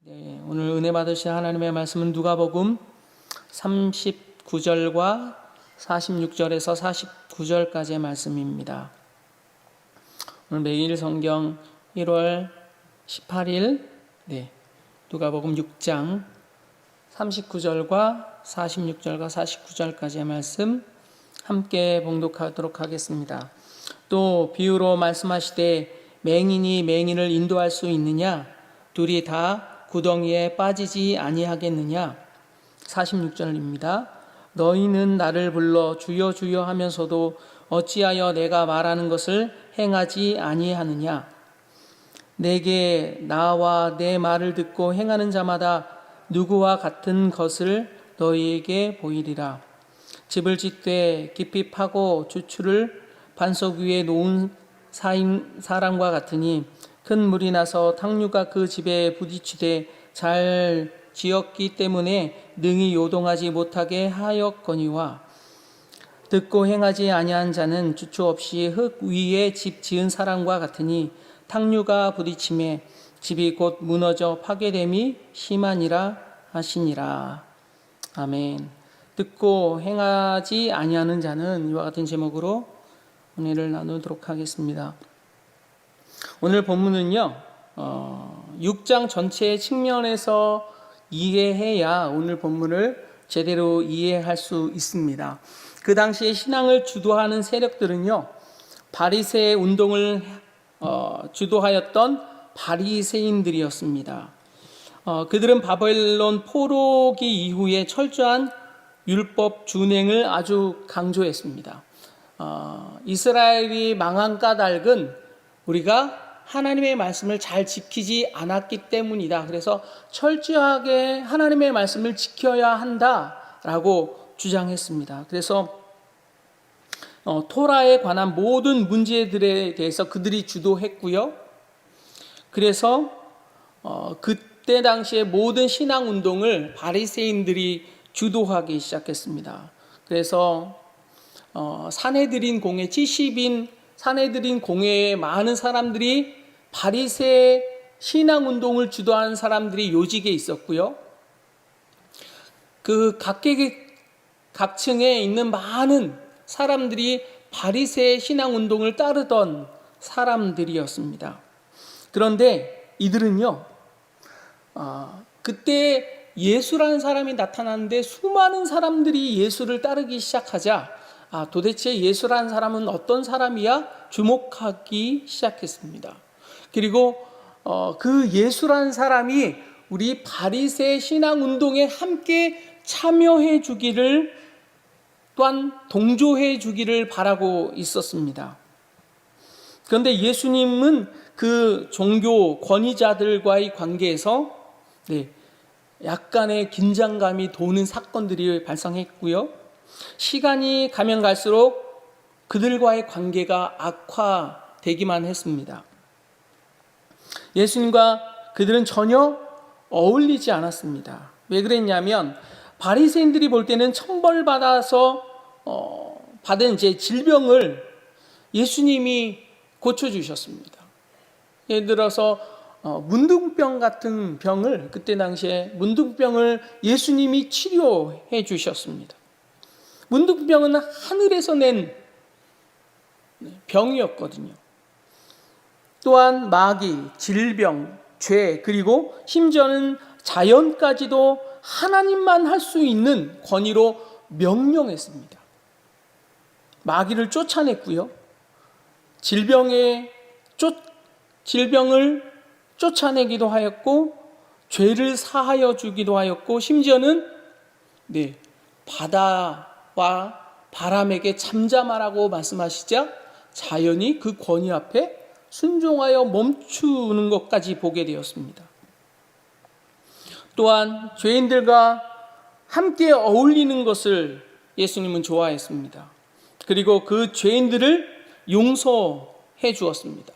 네, 오늘 은혜 받으실 하나님의 말씀은 누가복음 39절과 46절에서 49절까지의 말씀입니다. 오늘 매일 성경 1월 18일 누가복음 6장 39절과 46절과 49절까지의 말씀 함께 봉독하도록 하겠습니다. 또 비유로 말씀하시되 맹인이 맹인을 인도할 수 있느냐? 둘이 다 구덩이에 빠지지 아니하겠느냐? 46절입니다. 너희는 나를 불러 주여 주여 하면서도 어찌하여 내가 말하는 것을 행하지 아니하느냐? 내게 나와 내 말을 듣고 행하는 자마다 누구와 같은 것을 너희에게 보이리라. 집을 짓되 깊이 파고 주추를 반석 위에 놓은 사람과 같으니 큰 물이 나서 탕류가 그 집에 부딪히되 잘 지었기 때문에 능히 요동하지 못하게 하였거니와 듣고 행하지 아니한 자는 주추 없이 흙 위에 집 지은 사람과 같으니 탕류가 부딪힘에 집이 곧 무너져 파괴됨이 심하니라 하시니라. 아멘. 듣고 행하지 아니하는 자는 이와 같은 제목으로 은혜를 나누도록 하겠습니다. 오늘 본문은요 6장 전체의 측면에서 이해해야 오늘 본문을 제대로 이해할 수 있습니다. 그 당시에 신앙을 주도하는 세력들은요 바리새 운동을 주도하였던 바리새인들이었습니다. 그들은 바벨론 포로기 이후에 철저한 율법 준행을 아주 강조했습니다. 이스라엘이 망한 까닭은 우리가 하나님의 말씀을 잘 지키지 않았기 때문이다. 그래서 철저하게 하나님의 말씀을 지켜야 한다라고 주장했습니다. 그래서 토라에 관한 모든 문제들에 대해서 그들이 주도했고요. 그래서 그때 당시에 모든 신앙 운동을 바리새인들이 주도하기 시작했습니다. 그래서 산헤드린 공회 70인 산헤드린 공회에 많은 사람들이 바리새 신앙 운동을 주도하는 사람들이 요직에 있었고요. 그 각층에 있는 많은 사람들이 바리새 신앙 운동을 따르던 사람들이었습니다. 그런데 이들은요, 그때 예수라는 사람이 나타났는데 수많은 사람들이 예수를 따르기 시작하자 도대체 예수라는 사람은 어떤 사람이야? 주목하기 시작했습니다. 그리고 그 예수라는 사람이 우리 바리새 신앙 운동에 함께 참여해 주기를 또한 동조해 주기를 바라고 있었습니다. 그런데 예수님은 그 종교 권위자들과의 관계에서 약간의 긴장감이 도는 사건들이 발생했고요. 시간이 가면 갈수록 그들과의 관계가 악화되기만 했습니다. 예수님과 그들은 전혀 어울리지 않았습니다. 왜 그랬냐면 바리새인들이 볼 때는 천벌받아서 받은 질병을 예수님이 고쳐주셨습니다. 예를 들어서 문둥병 같은 병을 그때 당시에 문둥병을 예수님이 치료해 주셨습니다. 문둥병은 하늘에서 낸 병이었거든요. 또한 마귀, 질병, 죄, 그리고 심지어는 자연까지도 하나님만 할 수 있는 권위로 명령했습니다. 마귀를 쫓아냈고요. 질병을 쫓아내기도 하였고 죄를 사하여 주기도 하였고 심지어는 바다와 바람에게 잠잠하라고 말씀하시자 자연이 그 권위 앞에 순종하여 멈추는 것까지 보게 되었습니다. 또한 죄인들과 함께 어울리는 것을 예수님은 좋아했습니다. 그리고 그 죄인들을 용서해 주었습니다.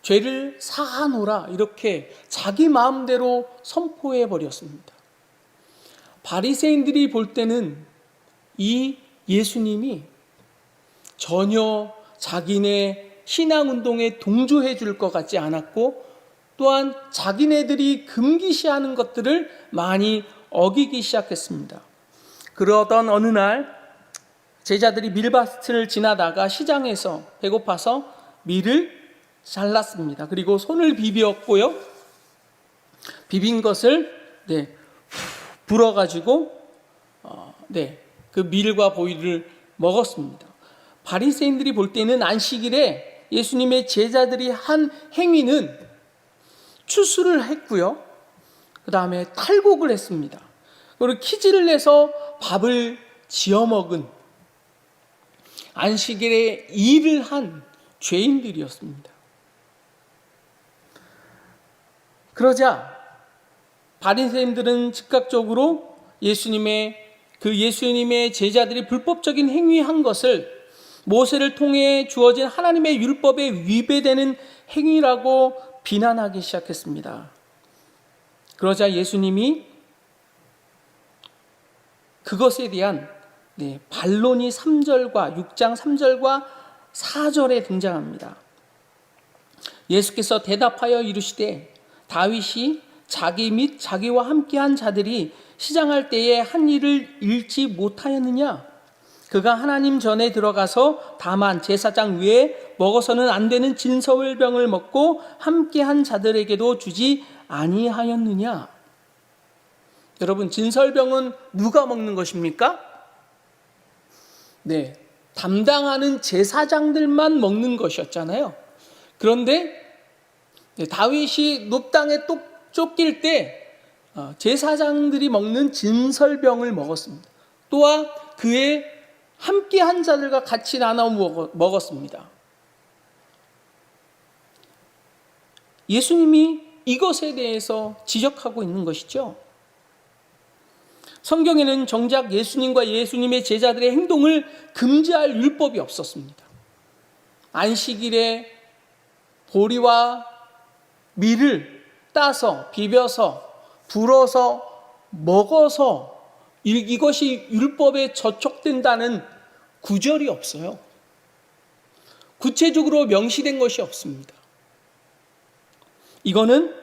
죄를 사하노라 이렇게 자기 마음대로 선포해 버렸습니다. 바리새인들이 볼 때는 이 예수님이 전혀 자기네 신앙운동에 동조해 줄 것 같지 않았고 또한 자기네들이 금기시하는 것들을 많이 어기기 시작했습니다. 그러던 어느 날 제자들이 밀밭을 지나다가 시장에서 배고파서 밀을 잘랐습니다. 그리고 손을 비볐고요. 비빈 것을 불어가지고 그 밀과 보리를 먹었습니다. 바리새인들이 볼 때는 안식일에 예수님의 제자들이 한 행위는 추수를 했고요. 그 다음에 탈곡을 했습니다. 그리고 키즈를 내서 밥을 지어 먹은 안식일에 일을 한 죄인들이었습니다. 그러자 바리새인들은 즉각적으로 예수님의 제자들이 불법적인 행위한 것을 모세를 통해 주어진 하나님의 율법에 위배되는 행위라고 비난하기 시작했습니다. 그러자 예수님이 그것에 대한 반론이 6장 3절과 4절에 등장합니다. 예수께서 대답하여 이르시되 다윗이 자기 및 자기와 함께한 자들이 시장할 때에 한 일을 잃지 못하였느냐? 그가 하나님 전에 들어가서 다만 제사장 위에 먹어서는 안 되는 진설병을 먹고 함께한 자들에게도 주지 아니하였느냐? 여러분, 진설병은 누가 먹는 것입니까? 담당하는 제사장들만 먹는 것이었잖아요. 그런데 다윗이 높당에 쫓길 때 제사장들이 먹는 진설병을 먹었습니다. 또한 그의 함께한 자들과 같이 나눠 먹었습니다. 예수님이 이것에 대해서 지적하고 있는 것이죠. 성경에는 정작 예수님과 예수님의 제자들의 행동을 금지할 율법이 없었습니다. 안식일에 보리와 밀을 따서 비벼서 불어서 먹어서 이것이 율법에 저촉된다는 구절이 없어요. 구체적으로 명시된 것이 없습니다. 이거는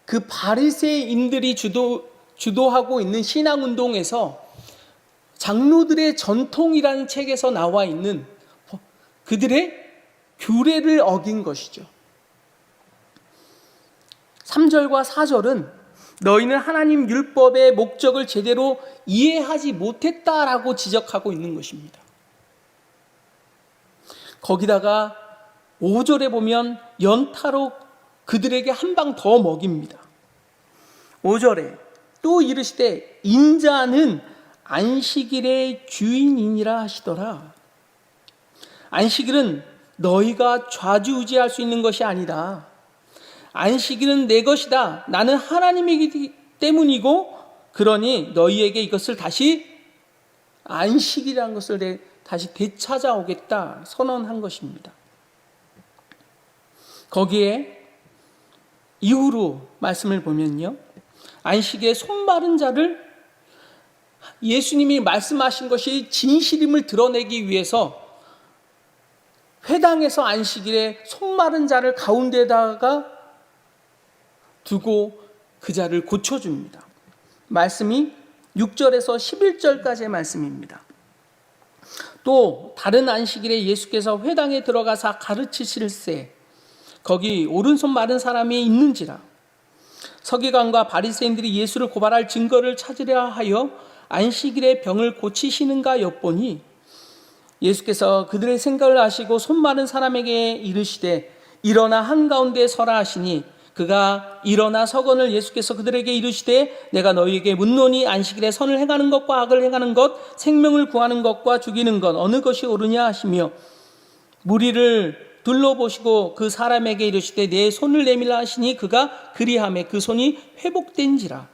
그 바리새인들이 주도하고 있는 신앙운동에서 장로들의 전통이라는 책에서 나와 있는 그들의 규례를 어긴 것이죠. 3절과 4절은 너희는 하나님 율법의 목적을 제대로 이해하지 못했다라고 지적하고 있는 것입니다. 거기다가 5절에 보면 연타로 그들에게 한 방 더 먹입니다. 5절에 또 이르시되 인자는 안식일의 주인이니라 하시더라. 안식일은 너희가 좌지우지할 수 있는 것이 아니다. 안식일은 내 것이다. 나는 하나님이기 때문이고 그러니 너희에게 이것을 다시 안식이라는 것을 다시 되찾아오겠다 선언한 것입니다. 거기에 이후로 말씀을 보면요. 안식에 손 마른 자를 예수님이 말씀하신 것이 진실임을 드러내기 위해서 회당에서 안식일에 손 마른 자를 가운데다가 두고 그 자를 고쳐줍니다. 말씀이 6절에서 11절까지의 말씀입니다. 또 다른 안식일에 예수께서 회당에 들어가사 가르치실세 거기 오른손 마른 사람이 있는지라. 서기관과 바리새인들이 예수를 고발할 증거를 찾으려 하여 안식일에 병을 고치시는가 엿보니 예수께서 그들의 생각을 아시고 손 마른 사람에게 이르시되 일어나 한가운데 서라 하시니 그가 일어나 서거늘 예수께서 그들에게 이르시되 내가 너희에게 묻노니 안식일에 선을 행하는 것과 악을 행하는 것 생명을 구하는 것과 죽이는 것 어느 것이 옳으냐 하시며 무리를 둘러보시고 그 사람에게 이르시되 내 손을 내밀라 하시니 그가 그리하매 그 손이 회복된지라.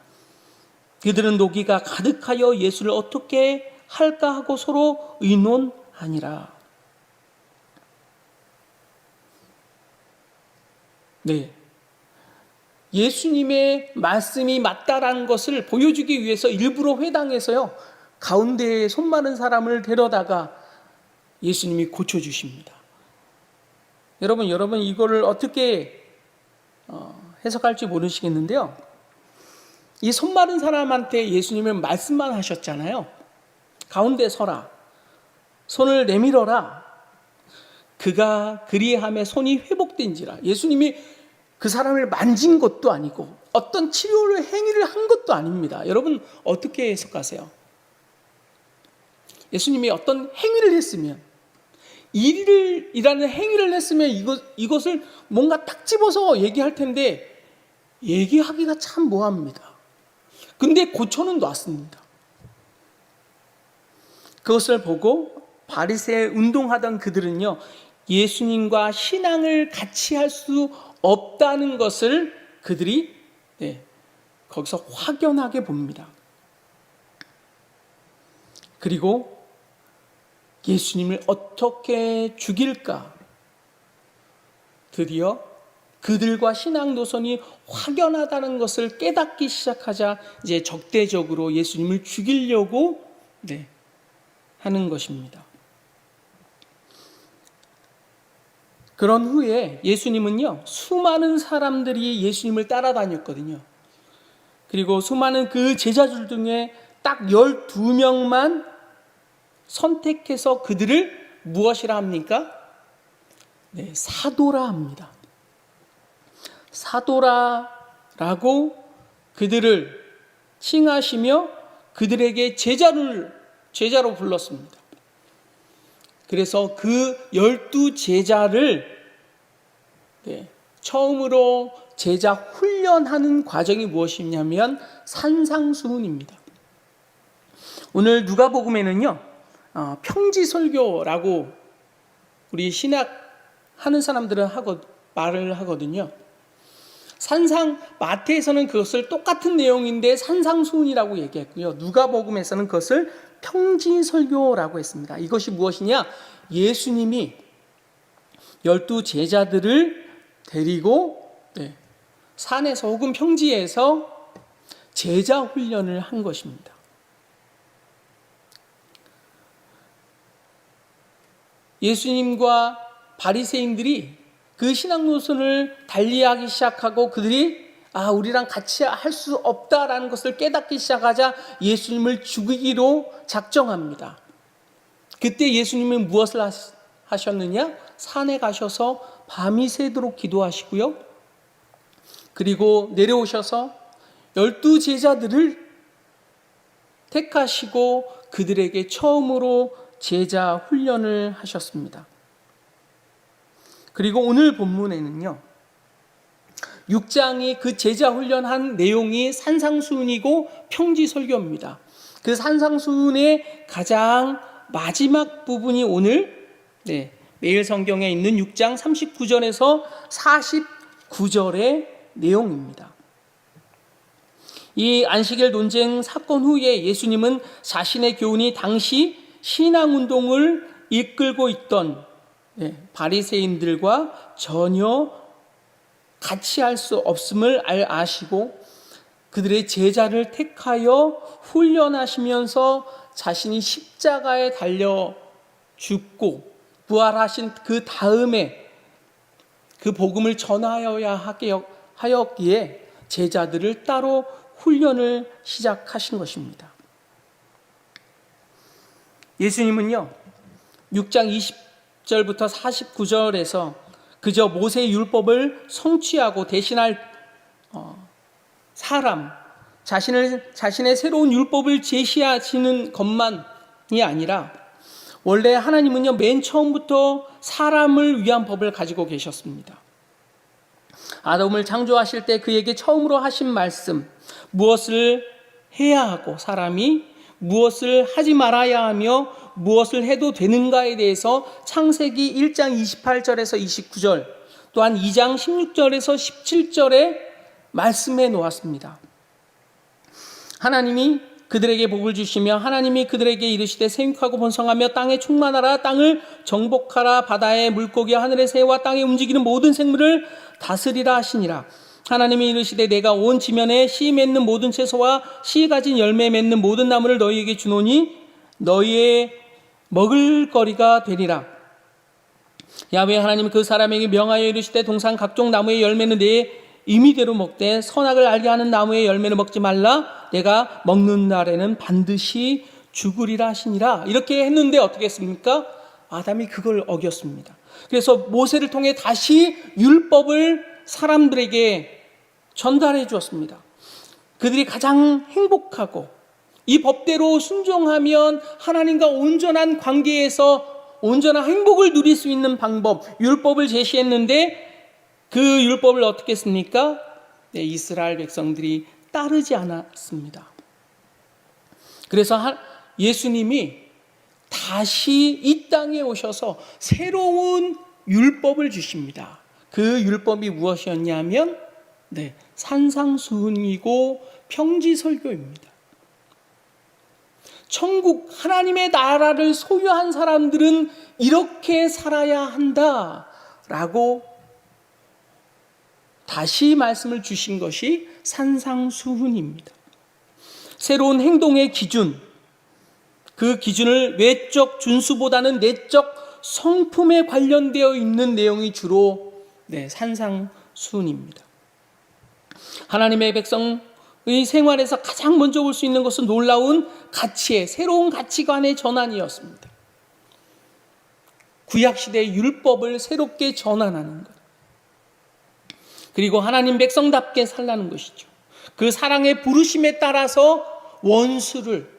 그들은 노기가 가득하여 예수를 어떻게 할까 하고 서로 의논하니라. 예수님의 말씀이 맞다라는 것을 보여주기 위해서 일부러 회당에서요 가운데에 손 마른 사람을 데려다가 예수님이 고쳐주십니다. 여러분 이거를 어떻게 해석할지 모르시겠는데요. 이 손 마른 사람한테 예수님은 말씀만 하셨잖아요. 가운데 서라. 손을 내밀어라. 그가 그리함에 손이 회복된지라. 예수님이 그 사람을 만진 것도 아니고 어떤 치료를 행위를 한 것도 아닙니다. 여러분 어떻게 해석하세요? 예수님이 어떤 행위를 했으면, 일이라는 행위를 했으면 이것을 뭔가 딱 집어서 얘기할 텐데 얘기하기가 참 모호합니다. 근데 고쳐는 놨습니다. 그것을 보고 바리새에 운동하던 그들은요, 예수님과 신앙을 같이 할 수 없다는 것을 그들이 거기서 확연하게 봅니다. 그리고 예수님을 어떻게 죽일까? 드디어 그들과 신앙 노선이 확연하다는 것을 깨닫기 시작하자 이제 적대적으로 예수님을 죽이려고 하는 것입니다. 그런 후에 예수님은요, 수많은 사람들이 예수님을 따라다녔거든요. 그리고 수많은 그 제자들 중에 딱 12명만 선택해서 그들을 무엇이라 합니까? 사도라 합니다. 사도라라고 그들을 칭하시며 그들에게 제자로 불렀습니다. 그래서 그 12제자를 처음으로 제자 훈련하는 과정이 무엇이냐면 산상수훈입니다. 오늘 누가복음에는요, 평지설교라고 우리 신학 하는 사람들은 말을 하거든요. 마태에서는 그것을 똑같은 내용인데 산상수훈이라고 얘기했고요. 누가복음에서는 그것을 평지설교라고 했습니다. 이것이 무엇이냐? 예수님이 12제자들을 데리고 산에서 혹은 평지에서 제자 훈련을 한 것입니다. 예수님과 바리새인들이 그 신앙 노선을 달리하기 시작하고 그들이 우리랑 같이 할 수 없다라는 것을 깨닫기 시작하자 예수님을 죽이기로 작정합니다. 그때 예수님은 무엇을 하셨느냐? 산에 가셔서 밤이 새도록 기도하시고요. 그리고 내려오셔서 12제자들을 택하시고 그들에게 처음으로 제자 훈련을 하셨습니다. 그리고 오늘 본문에는요, 6장이 그 제자 훈련한 내용이 산상수훈이고 평지설교입니다. 그 산상수훈의 가장 마지막 부분이 오늘 매일 성경에 있는 6장 39절에서 49절의 내용입니다. 이 안식일 논쟁 사건 후에 예수님은 자신의 교훈이 당시 신앙운동을 이끌고 있던 바리새인들과 전혀 같이 할 수 없음을 아시고 그들의 제자를 택하여 훈련하시면서 자신이 십자가에 달려 죽고 부활하신 그 다음에 그 복음을 전하여야 하였기에 제자들을 따로 훈련을 시작하신 것입니다. 예수님은요, 6장 20절부터 49절에서 그저 모세의 율법을 성취하고 대신할 사람, 자신의 새로운 율법을 제시하시는 것만이 아니라 원래 하나님은요, 맨 처음부터 사람을 위한 법을 가지고 계셨습니다. 아담을 창조하실 때 그에게 처음으로 하신 말씀, 무엇을 해야 하고 사람이 무엇을 하지 말아야 하며 무엇을 해도 되는가에 대해서 창세기 1장 28절에서 29절 또한 2장 16절에서 17절에 말씀해 놓았습니다. 하나님이 그들에게 복을 주시며 하나님이 그들에게 이르시되 생육하고 번성하며 땅에 충만하라, 땅을 정복하라, 바다의 물고기와 하늘의 새와 땅에 움직이는 모든 생물을 다스리라 하시니라. 하나님이 이르시되 내가 온 지면에 씨 맺는 모든 채소와 씨 가진 열매 맺는 모든 나무를 너희에게 주노니 너희의 먹을거리가 되리라. 야훼 하나님은 그 사람에게 명하여 이르시되 동산 각종 나무의 열매는 내 임의대로 먹되 선악을 알게 하는 나무의 열매를 먹지 말라. 내가 먹는 날에는 반드시 죽으리라 하시니라. 이렇게 했는데 어떻게 했습니까? 아담이 그걸 어겼습니다. 그래서 모세를 통해 다시 율법을 사람들에게 전달해 주었습니다. 그들이 가장 행복하고 이 법대로 순종하면 하나님과 온전한 관계에서 온전한 행복을 누릴 수 있는 방법, 율법을 제시했는데 그 율법을 어떻게 했습니까? 네, 이스라엘 백성들이 따르지 않았습니다. 그래서 예수님이 다시 이 땅에 오셔서 새로운 율법을 주십니다. 그 율법이 무엇이었냐면 산상수훈이고 평지설교입니다. 천국 하나님의 나라를 소유한 사람들은 이렇게 살아야 한다라고 다시 말씀을 주신 것이 산상수훈입니다. 새로운 행동의 기준, 그 기준을 외적 준수보다는 내적 성품에 관련되어 있는 내용이 주로 산상수훈입니다. 하나님의 백성의 생활에서 가장 먼저 볼 수 있는 것은 놀라운 가치의 새로운 가치관의 전환이었습니다. 구약시대의 율법을 새롭게 전환하는 것, 그리고 하나님 백성답게 살라는 것이죠. 그 사랑의 부르심에 따라서 원수를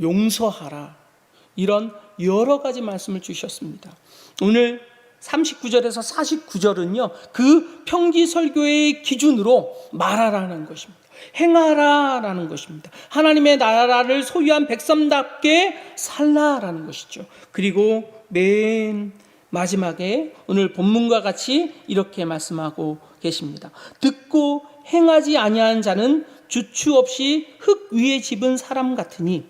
용서하라, 이런 여러 가지 말씀을 주셨습니다. 오늘 39절에서 49절은요 그 평지설교의 기준으로 말하라는 것입니다. 행하라라는 것입니다. 하나님의 나라를 소유한 백성답게 살라라는 것이죠. 그리고 맨 마지막에 오늘 본문과 같이 이렇게 말씀하고 계십니다. 듣고 행하지 아니한 자는 주추 없이 흙 위에 집은 사람 같으니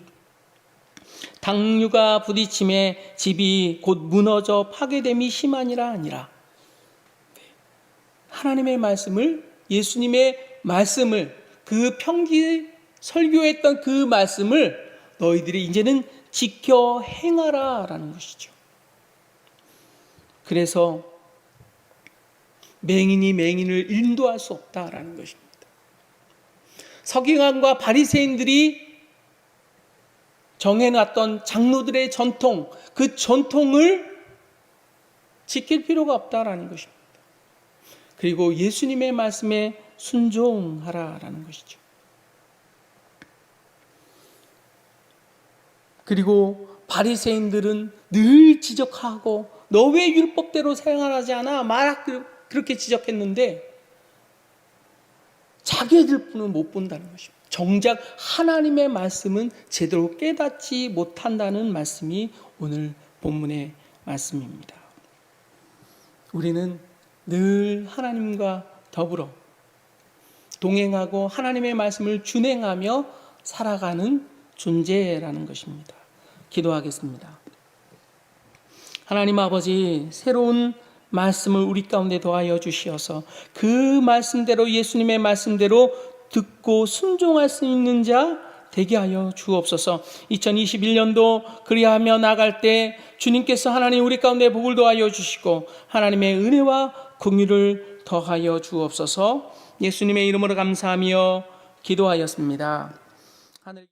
당류가 부딪힘에 집이 곧 무너져 파괴됨이 심하니라 아니라. 하나님의 말씀을, 예수님의 말씀을, 그 평기 설교했던 그 말씀을 너희들이 이제는 지켜 행하라라는 것이죠. 그래서 맹인이 맹인을 인도할 수 없다라는 것입니다. 서기관과 바리새인들이 정해놨던 장로들의 전통, 그 전통을 지킬 필요가 없다라는 것입니다. 그리고 예수님의 말씀에 순종하라라는 것이죠. 그리고 바리새인들은 늘 지적하고 너 왜 율법대로 생활하지 않아? 그렇게 지적했는데 자기들뿐은 못 본다는 것입니다. 정작 하나님의 말씀은 제대로 깨닫지 못한다는 말씀이 오늘 본문의 말씀입니다. 우리는 늘 하나님과 더불어 동행하고 하나님의 말씀을 준행하며 살아가는 존재라는 것입니다. 기도하겠습니다. 하나님 아버지, 새로운 말씀을 우리 가운데 더하여 주시어서 그 말씀대로, 예수님의 말씀대로 듣고 순종할 수 있는 자 되게 하여 주옵소서. 2021년도 그리하며 나갈 때 주님께서 하나님 우리 가운데 복을 더하여 주시고 하나님의 은혜와 긍휼을 더하여 주옵소서. 예수님의 이름으로 감사하며 기도하였습니다. 하늘